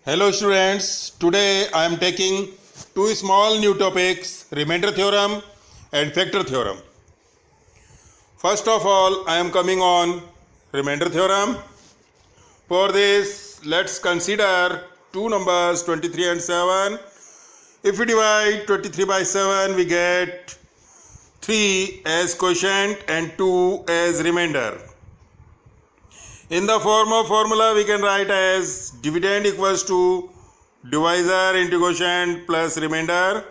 Hello students, today I am taking two small new topics, remainder theorem and factor theorem. First of all, I am coming on remainder theorem. For this, let's consider two numbers 23 and 7. If we divide 23 by 7, we get 3 as quotient and 2 as remainder. In the form of formula, we can write as dividend equals to divisor into quotient plus remainder.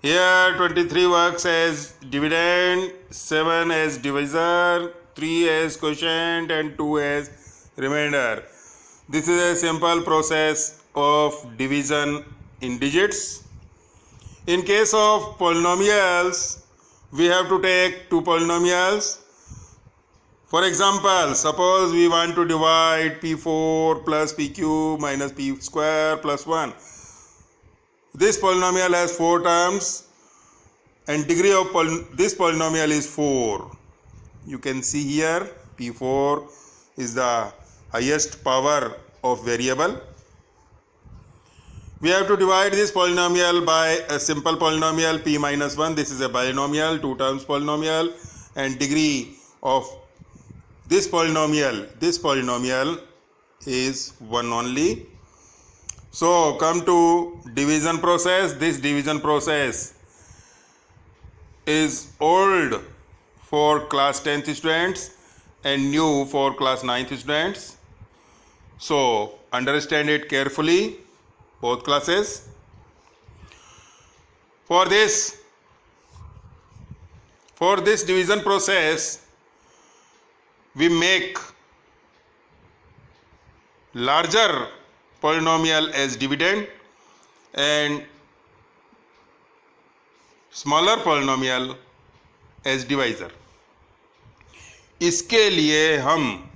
Here 23 works as dividend, 7 as divisor, 3 as quotient and 2 as remainder. This is a simple process of division in digits. In case of polynomials, we have to take two polynomials. For example, suppose we want to divide p4 plus p cube minus p square plus 1. This polynomial has 4 terms and degree of this polynomial is 4. You can see here p4 is the highest power of variable. We have to divide this polynomial by a simple polynomial p minus 1. This is a binomial, 2 terms polynomial, and degree of this polynomial is 1 only. So come to division process. This division process is old for class 10th students and new for class 9th students. So understand it carefully, both classes. For this division process, we make larger polynomial as dividend and smaller polynomial as divisor. इसके लिए हम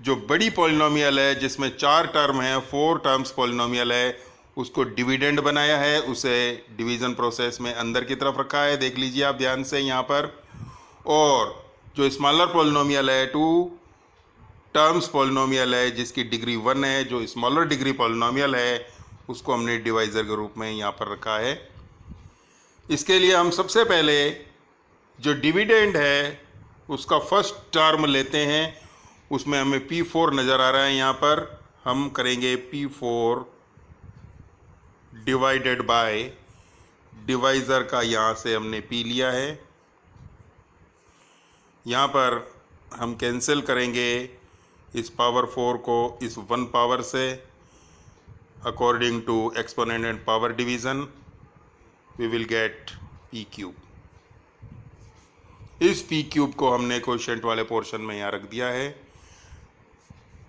जो बड़ी polynomial है जिसमें 4 term है, 4 terms polynomial है, उसको डिविडेंड बनाया है, उसे डिवीजन प्रोसेस में अंदर की तरफ रखा है. देख लीजिए आप ध्यान से यहाँ पर. और जो स्मॉलर पॉलिनोमियल है, 2 टर्म्स पॉलिनोमियल है जिसकी डिग्री 1 है, जो स्मॉलर डिग्री पॉलिनोमियल है उसको हमने डिवाइजर के रूप में यहाँ पर रखा है. इसके लिए हम सबसे पहले जो डिविडेंड है उसका फर्स्ट टर्म लेते हैं. उसमें हमें p4 नज़र आ रहा है. यहाँ पर हम करेंगे p4 डिवाइडेड बाय डिवाइजर का यहाँ से हमने p लिया है. यहाँ पर हम कैंसिल करेंगे इस पावर 4 को इस 1 पावर से. According to exponent and power division we will get p cube. इस p क्यूब को हमने कोशेंट वाले पोर्शन में यहाँ रख दिया है.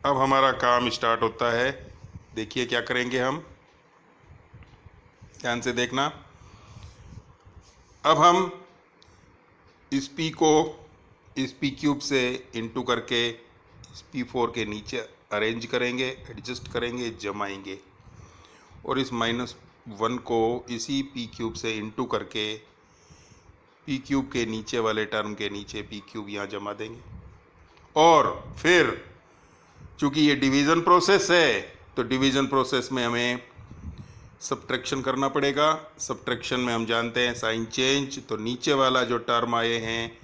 अब हमारा काम स्टार्ट होता है. देखिए क्या करेंगे हम, ध्यान से देखना. अब हम इस p को इस p क्यूब से इनटू करके इस p4 के नीचे अरेंज करेंगे, एडजस्ट करेंगे, जमाएंगे. और इस -1 को इसी p क्यूब से इनटू करके p क्यूब के नीचे वाले टर्म के नीचे p क्यूब यहाँ जमा देंगे. और फिर चूँकि ये डिवीज़न प्रोसेस है तो डिवीज़न प्रोसेस में हमें सब्ट्रैक्शन करना पड़ेगा. सब्ट्रैक्शन में हम जानते हैं साइन चेंज. तो नीचे वाला जो टर्म आए हैं,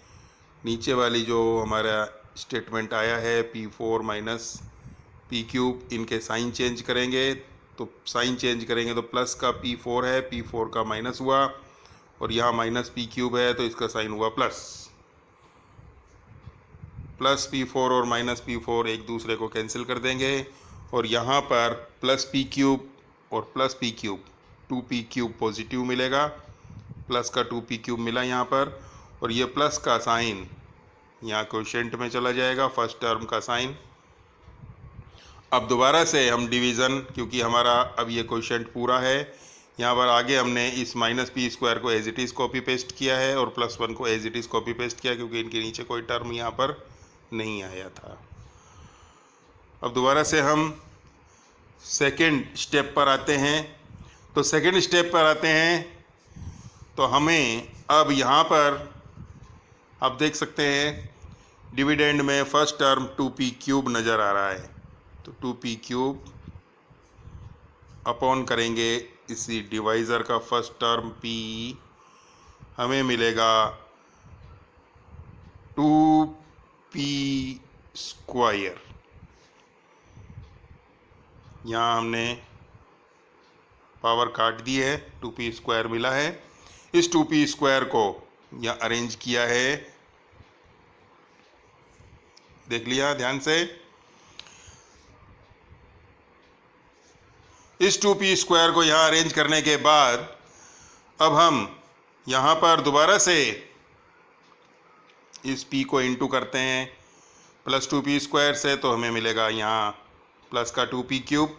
नीचे वाली जो हमारा स्टेटमेंट आया है p4 माइनस p क्यूब, इनके साइन चेंज करेंगे. तो साइन चेंज करेंगे तो प्लस का p4 है, p4 का माइनस हुआ, और यहाँ माइनस p क्यूब है तो इसका साइन हुआ प्लस. प्लस p4 और माइनस p4 एक दूसरे को कैंसिल कर देंगे. और यहाँ पर प्लस p क्यूब और plus p cube 2p cube positive मिलेगा. प्लस का 2p क्यूब मिला यहाँ पर. और ये प्लस का साइन यहाँ कोशेंट में चला जाएगा, फर्स्ट टर्म का साइन. अब दोबारा से हम डिवीज़न, क्योंकि हमारा अब ये कोशेंट पूरा है, यहाँ पर आगे हमने इस माइनस p स्क्वायर को as it is copy paste किया है और +1 को as it is copy paste किया, क्योंकि इनके नीचे कोई टर्म यहाँ पर नहीं आया था. अब दोबारा से हम सेकेंड स्टेप पर आते हैं. तो सेकेंड स्टेप पर आते हैं तो हमें अब यहाँ पर आप देख सकते हैं डिविडेंड में फर्स्ट टर्म 2p क्यूब नज़र आ रहा है. तो 2p क्यूब अपॉन करेंगे इसी डिवाइज़र का फर्स्ट टर्म p, हमें मिलेगा 2p स्क्वायर। यहाँ हमने पावर काट दी है, 2p स्क्वायर मिला है। इस 2p स्क्वायर को यहाँ अरेंज किया है, देख लिया ध्यान से। इस 2p स्क्वायर को यहाँ अरेंज करने के बाद अब हम यहाँ पर दोबारा से इस p को इंटू करते हैं प्लस 2p स्क्वायर से, तो हमें मिलेगा यहाँ प्लस का 2p क्यूब,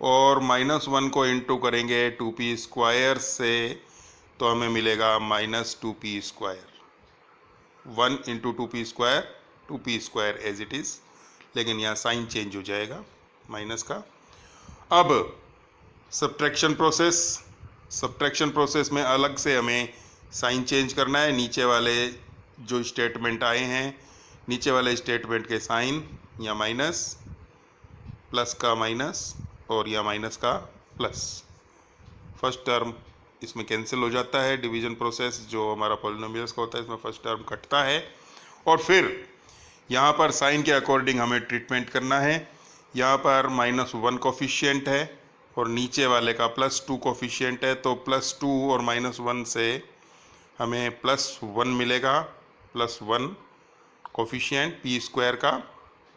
और -1 को इंटू करेंगे 2p स्क्वायर से, तो हमें मिलेगा -2p square. 1 into 2p square 2p square as it is, लेकिन यहाँ साइन चेंज हो जाएगा माइनस का। अब सब्ट्रैक्शन प्रोसेस में अलग से हमें साइन चेंज करना है। नीचे वाले जो स्टेटमेंट आए हैं, नीचे वाले स्टेटमेंट के साइन, या माइनस, प्लस का माइनस और या माइनस का प्लस, फर्स्ट टर्म इसमें कैंसिल हो जाता है। डिवीजन प्रोसेस जो हमारा पॉलिनोमियल्स का होता है, इसमें फर्स्ट टर्म कटता है। और फिर यहाँ पर साइन के अकॉर्डिंग हमें ट्रीटमेंट करना है। यहाँ पर -1 कोफिशिएंट है और नीचे वाले का +2 कोफिशिएंट है, तो +2 और -1 से हमें +1 मिलेगा। +1 कोफिशिएंट p स्क्वायर का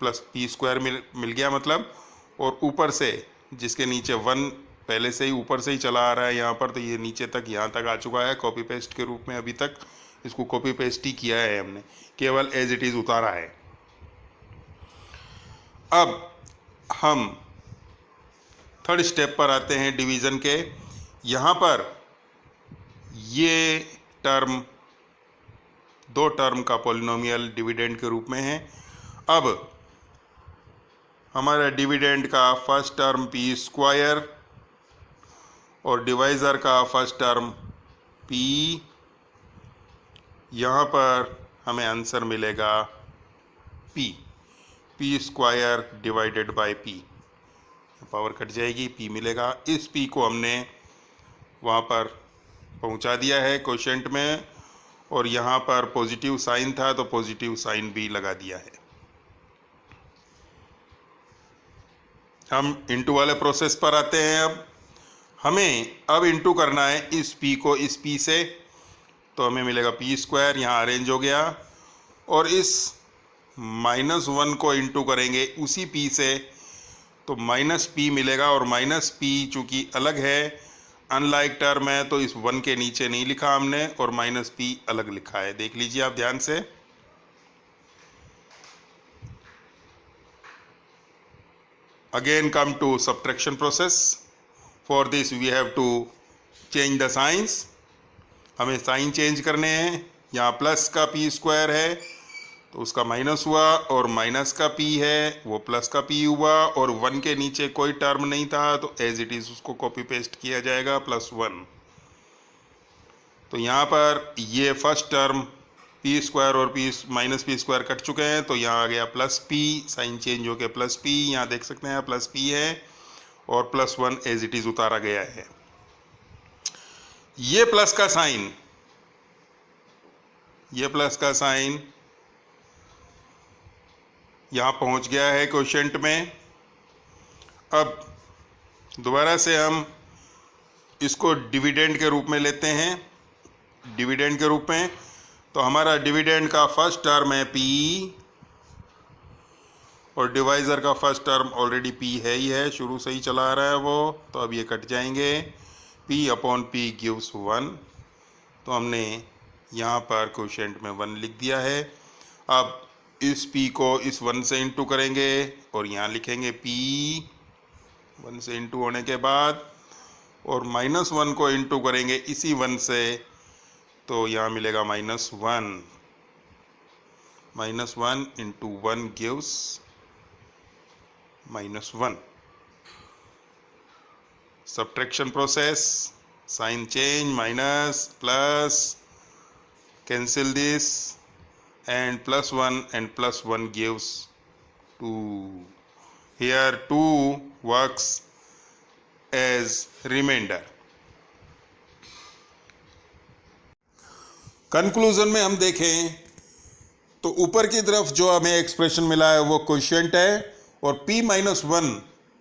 प्लस p स्क्वायर मिल गया मतलब, और ऊपर से जिसके नीचे 1 पहले से ही ऊपर से ही चला आ रहा है यहाँ पर, तो ये नीचे तक यहाँ तक आ चुका है कॉपी पेस्ट के रूप में। अभी तक इसको कॉपी पेस्ट ही किया है हमने, केवल एज इट इज़ उतारा है। अब हम थर्ड स्टेप पर आते हैं डिवीज़न के। यहाँ पर ये टर्म 2 टर्म का पॉलिनोमियल डिविडेंड के रूप में है। अब हमारा डिविडेंड का फर्स्ट टर्म p स्क्वायर और डिवाइज़र का फर्स्ट टर्म p, यहाँ पर हमें आंसर मिलेगा p square divided by p, power cut जाएगी, p मिलेगा। इस p को हमने वहाँ पर पहुँचा दिया है क्वोशिएंट में, और यहाँ पर पॉजिटिव साइन था तो पॉजिटिव साइन भी लगा दिया है। हम इंटू वाले प्रोसेस पर आते हैं। अब हमें इंटू करना है इस p को इस p से, तो हमें मिलेगा p स्क्वायर, यहाँ अरेंज हो गया। और इस -1 को इंटू करेंगे उसी p से, तो -p मिलेगा, और -p चूँकि अलग है, अनलाइक टर्म है, तो इस 1 के नीचे नहीं लिखा हमने, और -p अलग लिखा है। देख लीजिए आप ध्यान से। Again come to subtraction process. For this we have to change the signs. हमें साइन चेंज करने हैं। यहाँ प्लस का p स्क्वायर है तो उसका माइनस हुआ, और माइनस का p है वो प्लस का p हुआ, और 1 के नीचे कोई टर्म नहीं था तो एज इट इज़ उसको कॉपी पेस्ट किया जाएगा +1। तो यहाँ पर ये फर्स्ट टर्म p स्क्वायर और -p स्क्वायर कट चुके हैं, तो यहाँ आ गया +p, साइन चेंज हो गया +p, यहाँ देख सकते हैं +p है, और +1 एज इट इज़ उतारा गया है। ये प्लस का साइन यहाँ पहुँच गया है क्वोशिएंट में। अब दोबारा से हम इसको डिविडेंड के रूप में लेते हैं। डिविडेंड के रूप में तो हमारा डिविडेंड का फर्स्ट टर्म है p, और डिवाइज़र का फर्स्ट टर्म ऑलरेडी p है ही है, शुरू से ही चला आ रहा है वो, तो अब ये कट जाएंगे। p/p गिव्स 1, तो हमने यहाँ पर क्वोशिएंट में 1 लिख दिया है। अब इस p को इस 1 से इंटू करेंगे और यहाँ लिखेंगे p, 1 से इंटू होने के बाद, और -1 को इंटू करेंगे इसी 1 से, तो यहाँ मिलेगा -1। -1 into 1 gives -1। Subtraction process, sign change, minus plus, cancel this, and +1 and +1 gives 2. Here 2 works as remainder. Conclusion में हम देखें तो ऊपर की तरफ जो हमें एक्सप्रेशन मिला है वो क्वोशिएंट है और p-1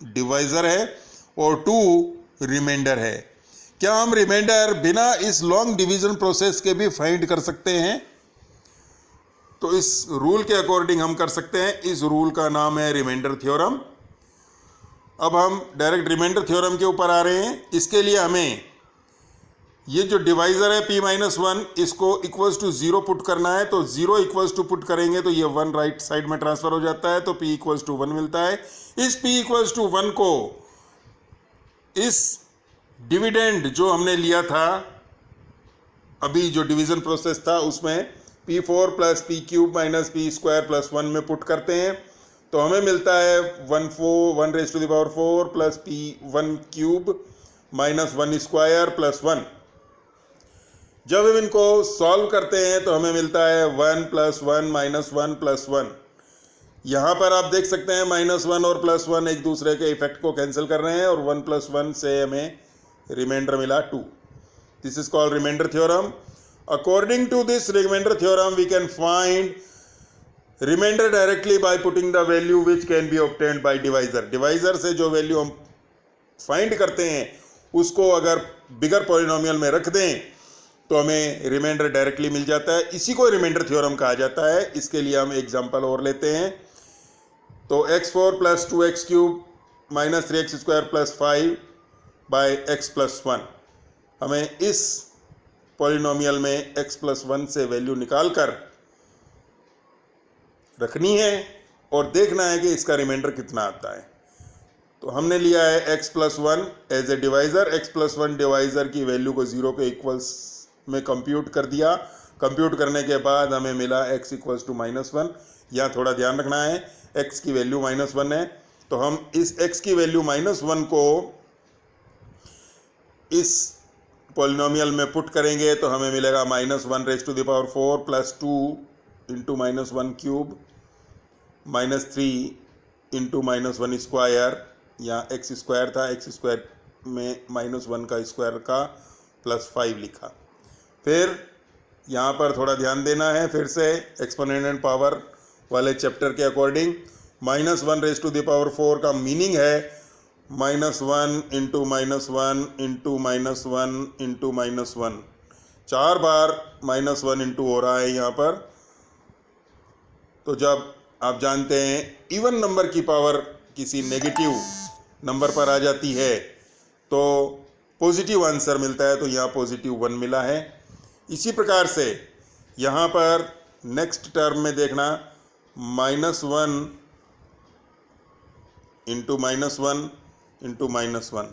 डिवाइजर है और 2 रिमाइंडर है। क्या हम रिमाइंडर बिना इस लॉन्ग डिवीजन प्रोसेस के भी फाइंड कर सकते हैं? तो इस रूल के अकॉर्डिंग हम कर सकते हैं। इस रूल का नाम है रिमाइंडर थ्योरम। अब हम डायरेक्ट रिमाइंडर थ्योरम के ऊपर आ रहे हैं। इसके लिए हमें ये जो डिवाइजर है p-1 इसको इक्वल्स टू 0 पुट करना है। तो 0 इक्वल्स टू पुट करेंगे तो ये 1 राइट साइड में ट्रांसफर हो जाता है, तो p इक्वल्स टू 1 मिलता है। इस p इक्वल्स टू 1 को इस डिविडेंड जो हमने लिया था अभी जो डिवीजन प्रोसेस था उसमें p4 plus P cube minus P square plus 1 में पुट करते हैं तो हमें मिलता है 1 raise to the power 4 plus P 1 cube minus 1 square plus 1। जब हम इनको सॉल्व करते हैं तो हमें मिलता है 1 प्लस 1 माइनस 1 प्लस 1। यहाँ पर आप देख सकते हैं -1 और +1 एक दूसरे के इफेक्ट को कैंसिल कर रहे हैं और 1 + 1 से हमें रिमाइंडर मिला 2। This is called remainder theorem. According to this remainder theorem we can find remainder directly by putting the value which can be obtained by divisor. Divisor से जो वैल्यू हम फाइंड करते हैं उसको अगर बिगर पॉलिनोमियल में रख दें तो हमें रिमाइंडर डायरेक्टली मिल जाता है। इसी को रिमाइंडर थ्योरम कहा जाता है। इसके लिए हम एग्जांपल और लेते हैं। तो x4 plus 2x cube minus 3x square plus 5 by x plus 1, हमें इस पॉलिनोमियल में x प्लस 1 से वैल्यू निकाल कर रखनी है और देखना है कि इसका रिमाइंडर कितना आता है। तो हमने लिया है x plus 1 as a divisor. x plus 1 divisor की वैल्यू को 0 के इक्वल्स में कंप्यूट कर दिया। कंप्यूट करने के बाद हमें मिला x इक्वल्स टू -1। यहाँ थोड़ा ध्यान रखना है, x की वैल्यू -1 है तो हम इस x की वैल्यू -1 को इस पॉलिनोमियल में पुट करेंगे तो हमें मिलेगा -1 raise to the power 4 plus 2 into -1 cube minus 3 into -1 square. यहाँ x स्क्वायर था, x स्क्वायर में -1 का स्क्वायर का प्लस 5 लिखा। फिर यहाँ पर थोड़ा ध्यान देना है, फिर से एक्सपोनेंट एंड पावर वाले चैप्टर के according -1 raise to the power 4 का मीनिंग है -1 इंटू -1 इंटू -1 इंटू -1। 4 बार -1 इंटू हो रहा है यहाँ पर। तो जब आप जानते हैं इवन नंबर की पावर किसी नेगेटिव नंबर पर आ जाती है तो पॉजिटिव आंसर मिलता है, तो यहाँ पॉजिटिव 1 मिला है। इसी प्रकार से यहाँ पर नेक्स्ट टर्म में देखना -1 इंटू -1 इंटू -1।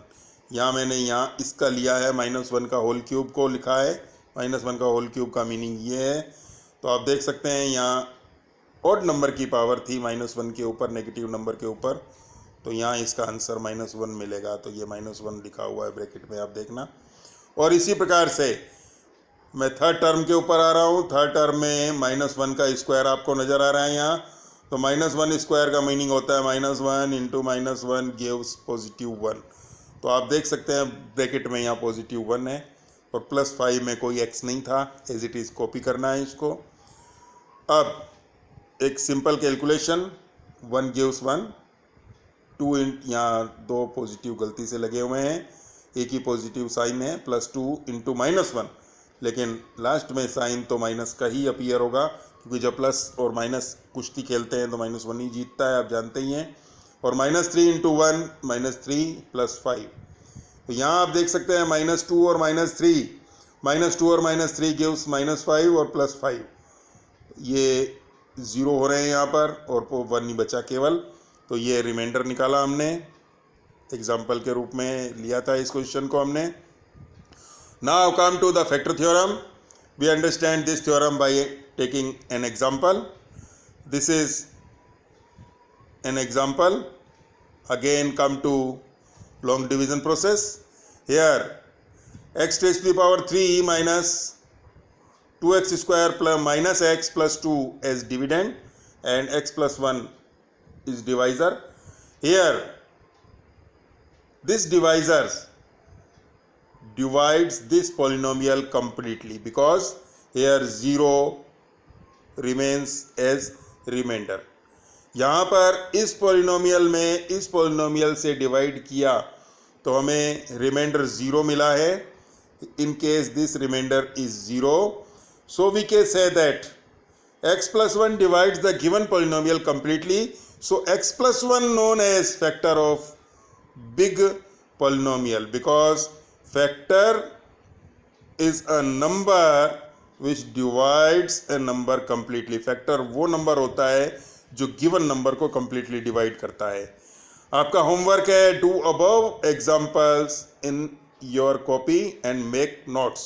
यहाँ मैंने यहाँ इसका लिया है -1 का होल क्यूब को लिखा है। -1 का होल क्यूब का मीनिंग ये है। तो आप देख सकते हैं यहाँ ऑड नंबर की पावर थी -1 के ऊपर, नेगेटिव नंबर के ऊपर, तो यहाँ इसका आंसर -1 मिलेगा। तो ये -1 लिखा हुआ है ब्रैकेट में, आप देखना। और इसी प्रकार से मैं थर्ड टर्म के ऊपर आ रहा हूँ। थर्ड टर्म में -1 का स्क्वायर आपको नज़र आ रहा है यहाँ। तो -1 स्क्वायर का मीनिंग होता है -1 इंटू -1 गिव्स +1। तो आप देख सकते हैं ब्रैकेट में यहाँ +1 है और +5 में कोई x नहीं था, एज इट इज़ कॉपी करना है इसको। अब एक सिंपल कैलकुलेशन, 1 गिव्स 1, 2 यहाँ 2 पॉजिटिव गलती से लगे हुए हैं, एक ही पॉजिटिव साइन है, +2 इंटू -1, लेकिन लास्ट में साइन तो माइनस का ही अपीयर होगा क्योंकि जब प्लस और माइनस कुश्ती खेलते हैं तो -1 ही जीतता है, आप जानते ही हैं। और -3 इंटू 1 -3 प्लस 5। तो यहाँ आप देख सकते हैं -2 और -3, -2 और -3 गिव्स -5 और +5, ये 0 हो रहे हैं यहाँ पर और 1 ही बचा केवल। तो ये रिमाइंडर निकाला हमने, एग्जाम्पल के रूप में लिया था इस क्वेश्चन को हमने। Now come to the factor theorem. We understand this theorem by taking an example. This is an example. Again come to long division process. Here x raised to the power 3 minus 2x square plus minus x plus 2 as dividend and x plus 1 is divisor. Here this divisors divides this polynomial completely because here 0 remains as remainder. यहाँ पर इस polynomial में इस polynomial से divide किया तो हमें reminder 0 मिला है. In case this remainder is 0, so we can say that x plus 1 divides the given polynomial completely. So x plus 1 known as factor of big polynomial because factor is a number which divides a number completely. Factor वो number होता है जो given number को completely divide करता है. आपका homework है, do above examples in your copy and make notes.